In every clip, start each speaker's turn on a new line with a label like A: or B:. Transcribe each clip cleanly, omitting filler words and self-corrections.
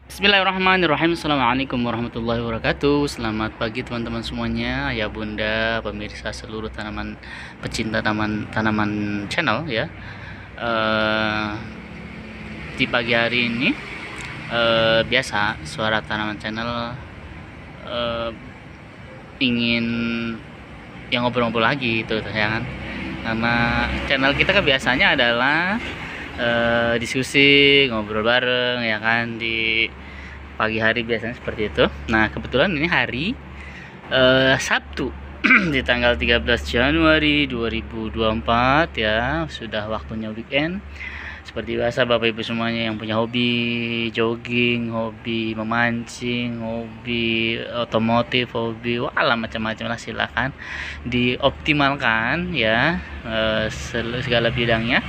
A: Bismillahirrahmanirrahim. Assalamualaikum warahmatullahi wabarakatuh. Selamat pagi teman-teman semuanya, ya bunda, pemirsa seluruh pecinta tanaman channel ya. Eh, di pagi hari ini biasa suara tanaman channel eh, ingin yang ngobrol-ngobrol lagi itu ya kan. Karena channel kita kan biasanya adalah diskusi, ngobrol bareng ya kan, di pagi hari biasanya seperti itu. Nah, kebetulan ini hari Sabtu di tanggal 13 Januari 2024 ya, sudah waktunya weekend. Seperti biasa Bapak Ibu semuanya yang punya hobi jogging, hobi memancing, hobi otomotif, hobi wala macam-macam lah, silakan dioptimalkan ya, segala bidangnya,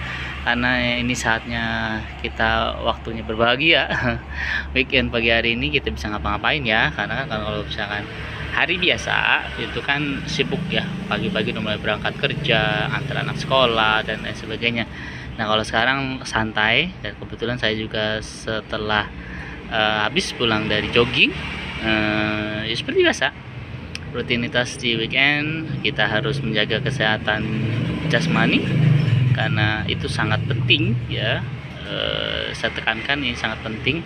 A: karena ini saatnya kita waktunya berbahagia. Weekend pagi hari ini kita bisa ngapa-ngapain ya, karena kan kalau misalkan hari biasa itu kan sibuk ya, pagi-pagi udah mulai berangkat kerja, antar anak sekolah dan lain sebagainya. Nah, kalau sekarang santai, dan kebetulan saya juga setelah habis pulang dari jogging, ya seperti biasa rutinitas di weekend kita harus menjaga kesehatan jasmani, karena itu sangat penting ya. Saya tekankan ini sangat penting.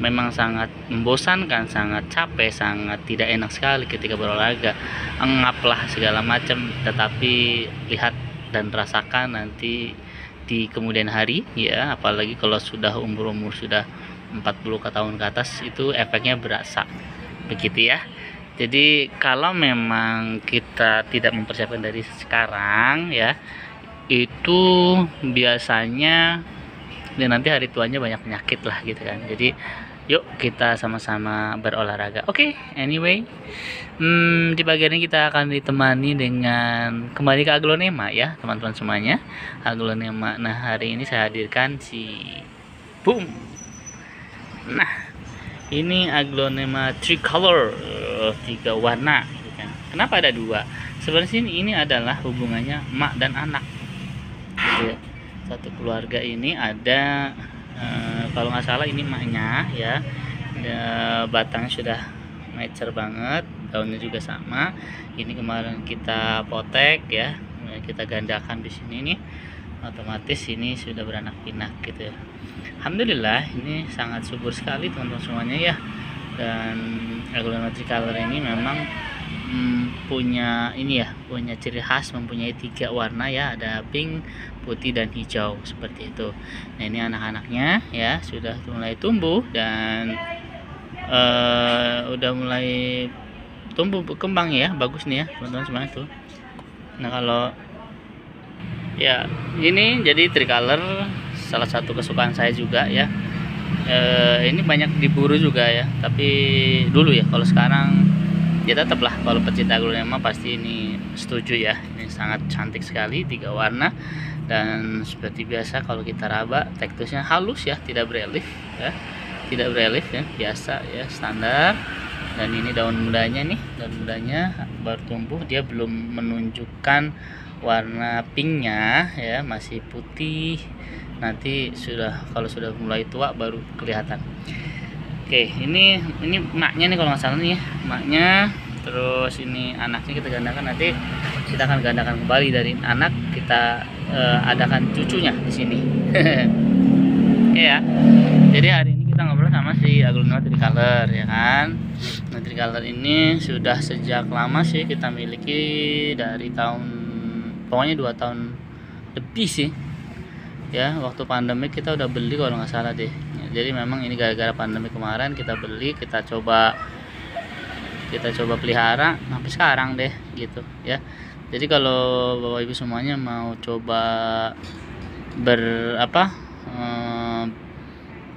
A: Memang sangat membosankan, sangat capek, sangat tidak enak sekali ketika berolahraga, engaplah segala macam, tetapi lihat dan rasakan nanti di kemudian hari ya, apalagi kalau sudah umur sudah 40 ke tahun ke atas, itu efeknya berasa begitu ya. Jadi kalau memang kita tidak mempersiapkan dari sekarang ya, itu biasanya dan nanti hari tuanya banyak penyakit lah gitu kan. Jadi yuk kita sama-sama berolahraga. Oke, anyway, di bagian ini kita akan ditemani dengan kembali ke aglonema ya teman-teman semuanya, aglonema. Nah, hari ini saya hadirkan si boom. Nah, ini aglonema tricolor, 3 warna gitu kan. Kenapa ada 2? Sebenarnya ini adalah hubungannya emak dan anak gitu ya. Satu keluarga ini ada, kalau nggak salah ini emaknya ya, batangnya sudah mature banget, daunnya juga sama. Ini kemarin kita potek ya, kita gandakan di sini nih, otomatis ini sudah beranak pinak gitu ya. Alhamdulillah ini sangat subur sekali teman-teman semuanya ya. Dan aglonema tricolor ini memang punya ini ya, punya ciri khas mempunyai 3 warna ya, ada pink, putih dan hijau seperti itu. Nah, ini anak-anaknya ya sudah mulai tumbuh dan udah mulai tumbuh berkembang ya, bagus nih ya teman-teman semuanya tuh. Nah, kalau ya ini jadi tricolor salah satu kesukaan saya juga ya. Ini banyak diburu juga ya, tapi dulu ya, kalau sekarang ya tetaplah kalau pecinta aglonema pasti ini setuju ya. Ini sangat cantik sekali, 3 warna, dan seperti biasa kalau kita raba teksturnya halus ya, tidak berelief ya, tidak berelief ya, biasa ya, standar. Dan ini daun mudanya nih, daun mudanya baru tumbuh, dia belum menunjukkan warna pinknya ya, masih putih. Nanti kalau sudah mulai tua baru kelihatan. Oke, ini emaknya nih kalau nggak salah nih ya, emaknya. Terus ini anaknya kita gandakan, nanti kita akan gandakan kembali dari anak, kita adakan cucunya di sini. Ya. Jadi hari ini kita ngobrol sama si aglonema tricolor ya kan. Nah, tricolor ini sudah sejak lama sih kita miliki, dari pokoknya 2 tahun lebih sih. Ya, waktu pandemi kita udah beli kalau nggak salah deh. Jadi memang ini gara-gara pandemi kemarin kita beli, kita coba pelihara sampai sekarang deh gitu ya. Jadi kalau Bapak Ibu semuanya mau coba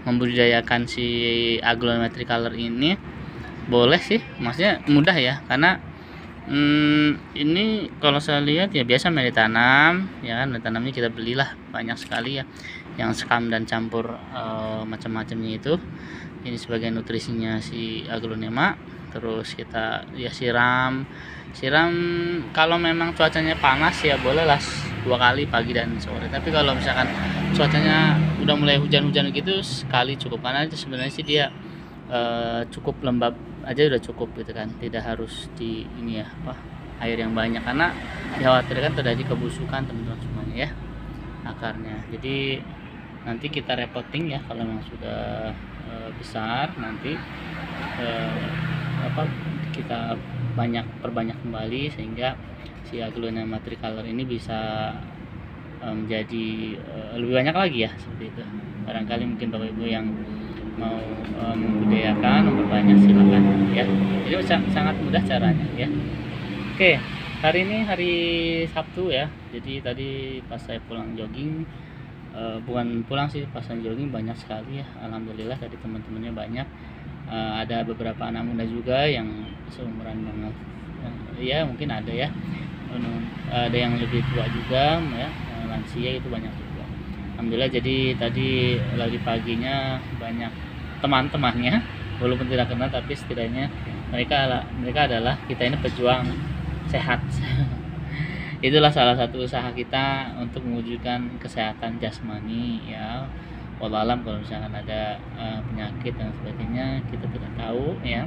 A: membudidayakan si aglonema tricolor ini, boleh sih, maksudnya mudah ya, karena ini kalau saya lihat ya biasa main ditanam ya kan. Tanamnya kita belilah banyak sekali ya, yang sekam dan campur macam-macamnya itu. Ini sebagai nutrisinya si aglonema. Terus kita ya siram kalau memang cuacanya panas ya bolehlah 2 kali, pagi dan sore. Tapi kalau misalkan cuacanya udah mulai hujan-hujan gitu, sekali cukup, karena sebenarnya sih dia cukup lembab aja udah cukup gitu kan, tidak harus di ini ya apa air yang banyak, karena dikhawatirkan terjadi kebusukan teman-teman semuanya ya akarnya. Jadi nanti kita repotting ya kalau memang sudah besar, nanti kita perbanyak kembali sehingga si Aglaonema tricolor ini bisa menjadi lebih banyak lagi ya, seperti itu. Barangkali mungkin Bapak Ibu yang mau membudidayakan, memperbanyak, silakan ya. Jadi sangat mudah caranya ya. Oke, hari ini hari Sabtu ya. Jadi tadi pas saya pulang jogging, bukan pulang sih, pas saya jogging banyak sekali ya. Alhamdulillah tadi teman-temannya banyak. Ada beberapa anak muda juga yang seumuran banget. Ya mungkin ada ya. Ada yang lebih tua juga ya, lansia itu banyak juga. Alhamdulillah, jadi tadi lagi paginya banyak teman-temannya, walaupun tidak kenal tapi setidaknya mereka adalah kita ini pejuang sehat. Itulah salah satu usaha kita untuk mewujudkan kesehatan jasmani ya. Wallahu alam, kalau misalkan ada penyakit dan sebagainya kita tidak tahu ya,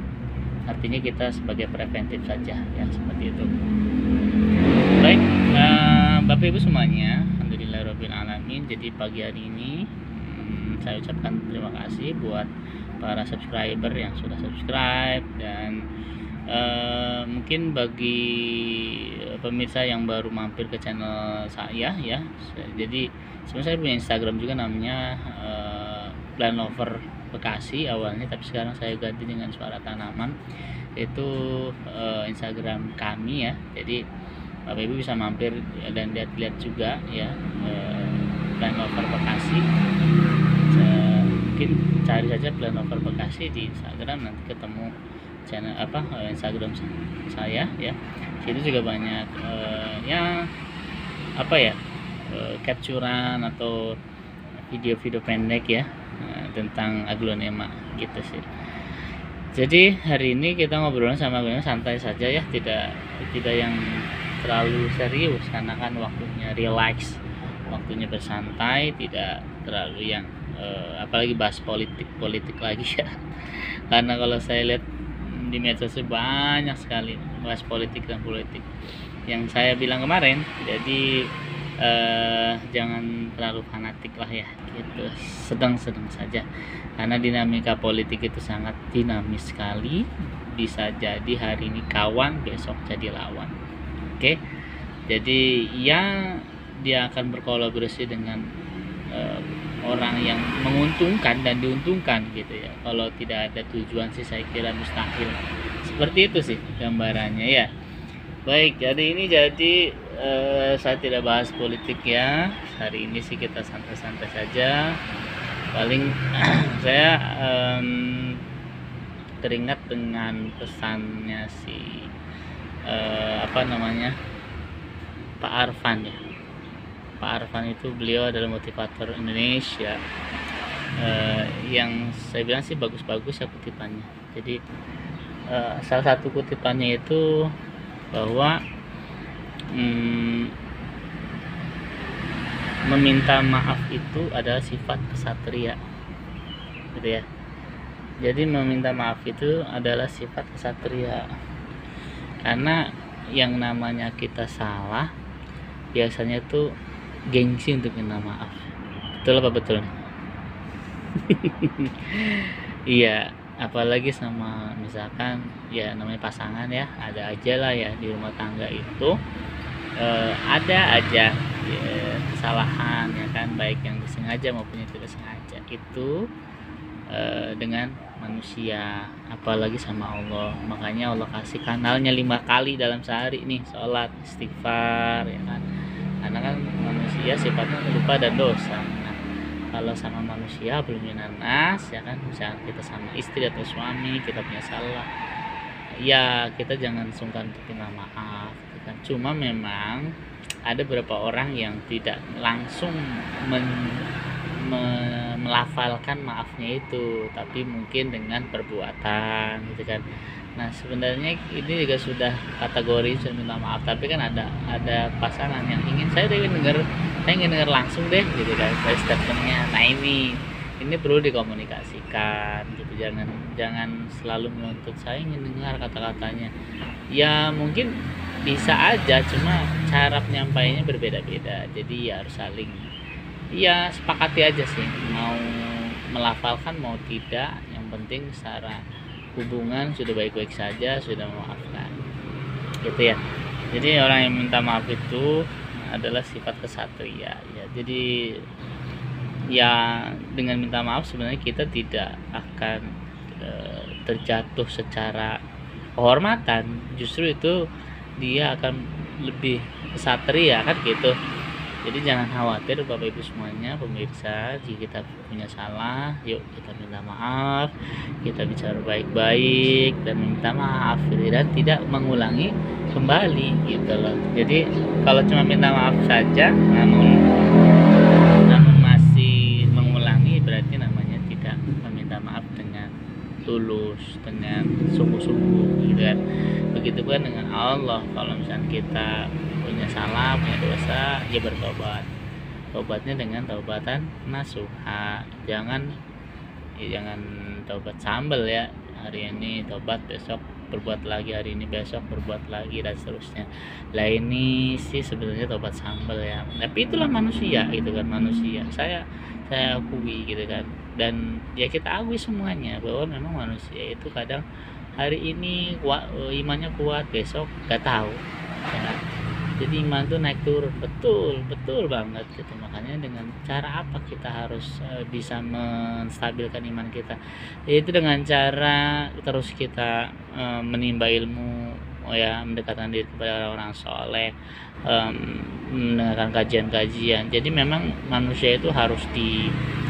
A: artinya kita sebagai preventif saja ya, seperti itu. Baik, Bapak Ibu semuanya, alhamdulillahirabbil alamin. Jadi pagi hari ini saya ucapkan terima kasih buat para subscriber yang sudah subscribe, dan mungkin bagi pemirsa yang baru mampir ke channel saya ya. Jadi sebenarnya saya punya Instagram juga, namanya Plant Lover Bekasi awalnya, tapi sekarang saya ganti dengan Suara Tanaman. Itu Instagram kami ya. Jadi Bapak Ibu bisa mampir dan lihat juga ya, Plant Lover Bekasi. Mungkin cari saja Plant Lover Bekasi di Instagram, nanti ketemu channel Instagram saya ya. Situ juga banyak capturean atau video-video pendek ya tentang Aglaonema gitu sih. Jadi hari ini kita ngobrol sama Aglaonema santai saja ya, tidak yang terlalu serius, karena kan waktunya relax, waktunya bersantai, tidak terlalu yang apalagi bahas politik lagi ya. Karena kalau saya lihat di medsos banyak sekali bahas politik yang saya bilang kemarin. Jadi jangan terlalu fanatik lah ya gitu, sedang-sedang saja, karena dinamika politik itu sangat dinamis sekali. Bisa jadi hari ini kawan, besok jadi lawan. Oke, jadi dia akan berkolaborasi dengan orang yang menguntungkan dan diuntungkan gitu ya. Kalau tidak ada tujuan sih saya kira mustahil. Seperti itu sih gambarannya ya. Baik, jadi ini saya tidak bahas politik ya. Hari ini sih kita santai-santai saja. Paling saya teringat dengan pesannya si Pak Arfan ya. Pak Arfan itu beliau adalah motivator Indonesia, yang saya bilang sih bagus-bagus ya kutipannya. Jadi salah satu kutipannya itu bahwa meminta maaf itu adalah sifat kesatria gitu ya. Jadi meminta maaf itu adalah sifat kesatria, karena yang namanya kita salah biasanya tuh gengsi untuk minta maaf. Betul apa betul? Iya, apalagi sama misalkan ya namanya pasangan ya, ada aja lah ya di rumah tangga itu ada aja ya, kesalahan ya kan, baik yang disengaja maupun yang tidak sengaja itu dengan manusia, apalagi sama Allah. Makanya Allah kasih kanalnya 5 kali dalam sehari nih, sholat, istighfar ya kan, karena kan manusia sifatnya lupa dan dosa. Nah, kalau sama manusia belum nas ya kan, misalnya kita sama istri atau suami kita punya salah ya, kita jangan sungkan untuk minta maaf gitu kan. Cuma memang ada beberapa orang yang tidak langsung melafalkan maafnya itu, tapi mungkin dengan perbuatan gitu kan. Nah sebenarnya ini juga sudah kategori sudah minta maaf, tapi kan ada pasangan yang ingin saya ingin dengar langsung deh gitu kan, dari statementnya. Nah ini perlu dikomunikasikan gitu, jangan selalu menuntut saya ingin dengar kata-katanya. Ya mungkin bisa aja, cuma cara penyampaiannya berbeda-beda, jadi ya harus saling ya sepakati aja sih, mau melafalkan mau tidak, yang penting secara hubungan sudah baik-baik saja, sudah memaafkan gitu ya. Jadi orang yang minta maaf itu adalah sifat kesatria ya. Jadi ya dengan minta maaf sebenarnya kita tidak akan terjatuh secara kehormatan, justru itu dia akan lebih kesatria kan gitu. Jadi jangan khawatir Bapak Ibu semuanya pemirsa, jika kita punya salah, yuk kita minta maaf, kita bicara baik-baik dan minta maaf dan tidak mengulangi kembali gitu loh. Jadi kalau cuma minta maaf saja namun masih mengulangi, berarti namanya tidak meminta maaf dengan tulus, dengan sungguh-sungguh gitu kan. Begitu kan dengan Allah, kalau misalnya kita punya salah, punya dosa, ya bertobat. Tobatnya dengan taubatan nasuha. Jangan taubat sambel ya. Hari ini tobat, besok berbuat lagi, hari ini besok berbuat lagi dan seterusnya. Lah ini sih sebenarnya tobat sambel ya. Tapi itulah manusia gitu kan, manusia. Saya akui gitu kan. Dan ya kita akui semuanya bahwa memang manusia itu kadang hari ini imannya kuat, besok gak tahu ya. Jadi iman tuh naik turun, betul banget gitu. Makanya dengan cara apa kita harus bisa menstabilkan iman kita, yaitu dengan cara terus kita menimba ilmu, ya, mendekatkan diri kepada orang soleh, mendengarkan kajian-kajian. Jadi memang manusia itu harus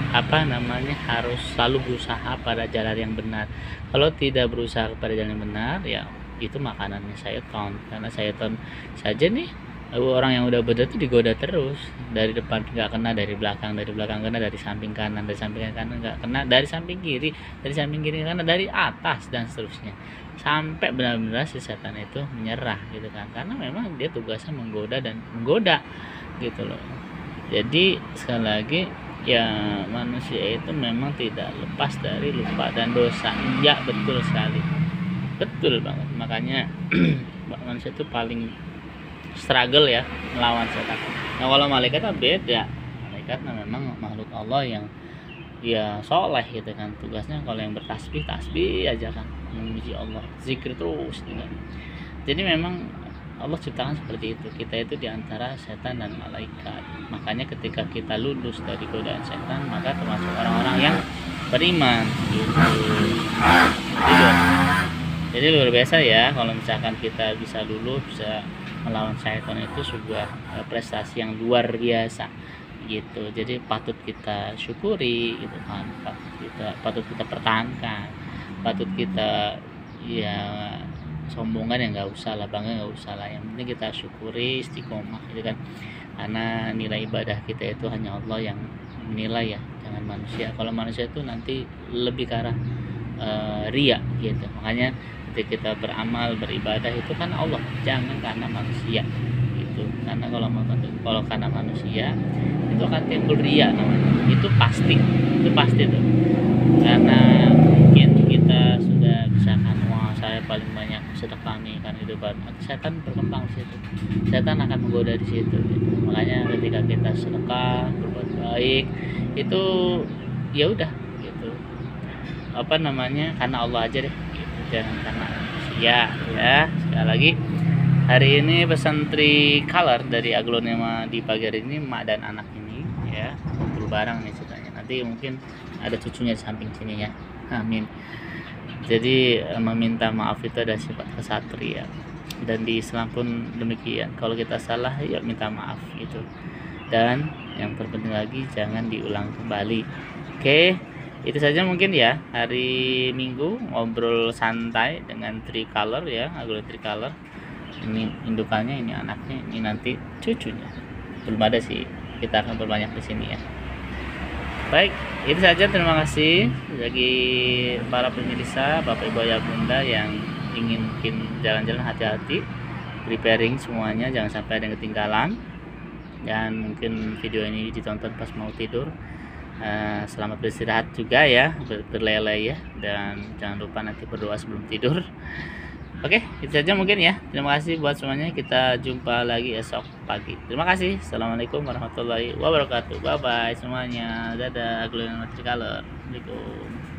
A: harus selalu berusaha pada jalan yang benar. Kalau tidak berusaha pada jalan yang benar, ya itu makanannya syaitan. Karena syaitan saja nih, orang yang udah benar itu digoda terus, dari depan nggak kena, dari belakang kena, dari samping kanan nggak kena, dari samping kiri kena, dari atas dan seterusnya, sampai benar-benar si setan itu menyerah gitu kan. Karena memang dia tugasnya menggoda gitu loh. Jadi sekali lagi ya, manusia itu memang tidak lepas dari lupa dan dosa. Ya betul sekali, betul banget. Makanya manusia itu paling struggle ya melawan setan. Nah kalau malaikat beda, malaikat memang makhluk Allah yang ya soleh gitu kan. Tugasnya kalau yang bertasbih aja kan, memuji Allah, zikir terus gitu kan. Jadi memang Allah ciptakan seperti itu. Kita itu diantara setan dan malaikat. Makanya ketika kita lulus dari godaan setan, maka termasuk orang-orang yang beriman gitu. Jadi luar biasa ya kalau misalkan kita bisa lulus, bisa melawan setan, itu sebuah prestasi yang luar biasa gitu. Jadi patut kita syukuri gitu kan, patut kita pertahankan, patut kita ya sombongan ya nggak usah lah, bangga nggak usah lah, yang penting kita syukuri, istiqomah gitu kan. Karena nilai ibadah kita itu hanya Allah yang menilai ya, jangan manusia. Kalau manusia itu nanti lebih ke arah riya gitu. Makanya ketika kita beramal, beribadah itu kan Allah, jangan karena manusia gitu. Karena kalau karena manusia itu akan timbul riya namanya. Itu pasti tuh. Karena mungkin kita sudah misalkan, wah saya paling banyak sedekah nih kan, itu setan berkembang di situ, setan akan menggoda di situ gitu. Makanya ketika kita sedekah, berbuat baik itu ya udah gitu, karena Allah aja deh gitu. Jangan karena manusia ya. Sekali lagi, hari ini pesan Tricolor dari Aglonema di pagi hari ini, mak dan anak ini ya kumpul bareng nih ceritanya. Nanti mungkin ada cucunya di samping sini ya, amin. Jadi meminta maaf itu ada sifat kesatria, dan di Islam pun demikian. Kalau kita salah ya minta maaf gitu, dan yang terpenting lagi jangan diulang kembali. Oke, itu saja mungkin ya hari Minggu ngobrol santai dengan Tricolor ya, Aglo Tricolor. Ini indukannya, ini anaknya, ini nanti cucunya. Belum ada sih, kita akan berbanyak di sini ya. Baik, itu saja. Terima kasih bagi para pemirsa, Bapak Ibu Ayah Bunda yang ingin jalan-jalan, hati-hati, preparing semuanya, jangan sampai ada yang ketinggalan. Dan mungkin video ini ditonton pas mau tidur, Selamat beristirahat juga ya, berlele ya, dan jangan lupa nanti berdoa sebelum tidur. Oke, itu saja mungkin ya. Terima kasih buat semuanya. Kita jumpa lagi esok pagi. Terima kasih. Assalamualaikum warahmatullahi wabarakatuh. Bye bye semuanya. Dadah, Glowing Color. Assalamualaikum.